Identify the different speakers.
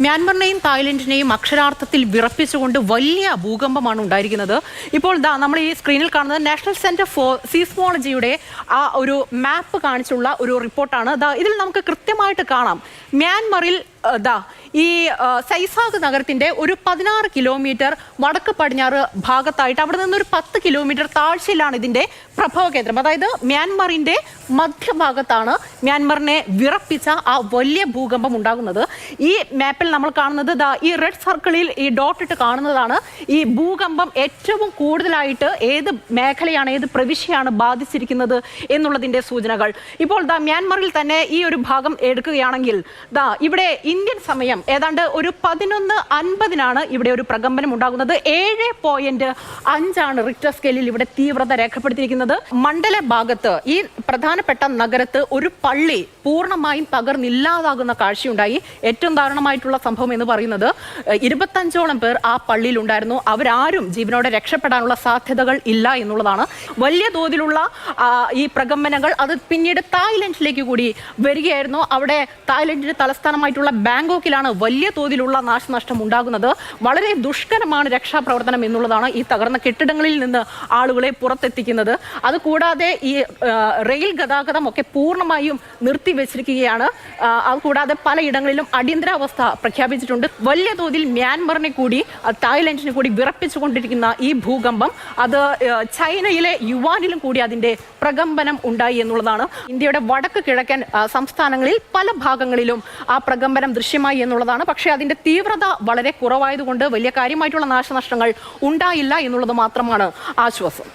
Speaker 1: മ്യാൻമറിനെയും തായ്ലൻഡിനെയും അക്ഷരാർത്ഥത്തിൽ വിറപ്പിച്ചുകൊണ്ട് വലിയ ഭൂകമ്പമാണ് ഉണ്ടായിരിക്കുന്നത്. ഇപ്പോൾ നമ്മൾ ഈ സ്ക്രീനിൽ കാണുന്നത് നാഷണൽ സെന്റർ ഫോർ സീസ്മോളജിയുടെ ആ ഒരു മാപ്പ് കാണിച്ചുള്ള ഒരു റിപ്പോർട്ടാണ്. ഇതിൽ നമുക്ക് കൃത്യമായിട്ട് കാണാം മ്യാൻമറിൽ ഈ സൈസാഗ് നഗരത്തിന്റെ ഒരു 16 കിലോമീറ്റർ വടക്ക് പടിഞ്ഞാറ് ഭാഗത്തായിട്ട് അവിടെ നിന്നൊരു 10 കിലോമീറ്റർ താഴ്ചയിലാണ് ഇതിന്റെ പ്രഭവ കേന്ദ്രം. അതായത് മ്യാൻമറിന്റെ മധ്യഭാഗത്താണ് മ്യാൻമറിനെ വിറപ്പിച്ച ആ വലിയ ഭൂകമ്പം ഉണ്ടാകുന്നത്. ഈ മാപ്പിൽ നമ്മൾ കാണുന്നത് ഈ റെഡ് സർക്കിളിൽ ഈ ഡോട്ട് ഇട്ട് കാണുന്നതാണ് ഈ ഭൂകമ്പം ഏറ്റവും കൂടുതലായിട്ട് ഏത് മേഖലയാണ്, ഏത് പ്രവിശ്യയാണ് ബാധിച്ചിരിക്കുന്നത് എന്നുള്ളതിന്റെ സൂചനകൾ. ഇപ്പോൾ മ്യാൻമറിൽ തന്നെ ഈ ഒരു ഭാഗം എടുക്കുകയാണെങ്കിൽ ഇവിടെ ഇന്ത്യൻ സമയം ഏതാണ്ട് ഒരു 11:50 ഇവിടെ ഒരു പ്രകമ്പനം ഉണ്ടാകുന്നത്. 7.5 റിക്ടർ സ്കെയിലിൽ ഇവിടെ തീവ്രത രേഖപ്പെടുത്തിയിരിക്കുന്നത്. മണ്ഡല ഭാഗത്ത് ഈ പ്രധാനപ്പെട്ട നഗരത്ത് ഒരു പള്ളി പൂർണ്ണമായും തകർന്നില്ലാതാകുന്ന കാഴ്ചയുണ്ടായി. ഏറ്റവും ദാരുണമായിട്ടുള്ള സംഭവം എന്ന് പറയുന്നത് 25ഓളം പേർ ആ പള്ളിയിൽ ഉണ്ടായിരുന്നു. അവരാരും ജീവനോടെ രക്ഷപ്പെടാനുള്ള സാധ്യതകൾ ഇല്ല എന്നുള്ളതാണ്. വലിയ തോതിലുള്ള ഈ പ്രകമ്പനങ്ങൾ അത് പിന്നീട് തായ്ലൻഡിലേക്ക് കൂടി വരികയായിരുന്നു. അവിടെ തായ്ലൻഡിന്റെ തലസ്ഥാനമായിട്ടുള്ള ബാങ്കോക്കിലാണ് വലിയ തോതിലുള്ള നാശനഷ്ടം ഉണ്ടാകുന്നത്. വളരെ ദുഷ്കരമാണ് രക്ഷാപ്രവർത്തനം എന്നുള്ളതാണ് ഈ തകർന്ന കെട്ടിടങ്ങളിൽ നിന്ന് ആളുകളെ പുറത്തെത്തിക്കുന്നത്. അതുകൂടാതെ ഈ റെയിൽ ഗതാഗതം ഒക്കെ പൂർണ്ണമായും നിർത്തിവെച്ചിരിക്കുകയാണ്. അതുകൂടാതെ പലയിടങ്ങളിലും അടിയന്തരാവസ്ഥ പ്രഖ്യാപിച്ചിട്ടുണ്ട്. വലിയ തോതിൽ മ്യാൻമറിനെ കൂടി തായ്ലൻഡിനെ കൂടി വിറപ്പിച്ചുകൊണ്ടിരിക്കുന്ന ഈ ഭൂകമ്പം അത് ചൈനയിലെ യുവാനിലും കൂടി അതിന്റെ പ്രകമ്പനം ഉണ്ടായി എന്നുള്ളതാണ്. ഇന്ത്യയുടെ വടക്ക് കിഴക്കൻ സംസ്ഥാനങ്ങളിൽ പല ഭാഗങ്ങളിലും ആ പ്രകമ്പനം ദൃശ്യമായി എന്നുള്ളതാണ്. പക്ഷേ അതിന്റെ തീവ്രത വളരെ കുറവായതുകൊണ്ട് വലിയ കാര്യമായിട്ടുള്ള നാശനഷ്ടങ്ങൾ ഉണ്ടായില്ല എന്നുള്ളത് മാത്രമാണ് ആശ്വാസം.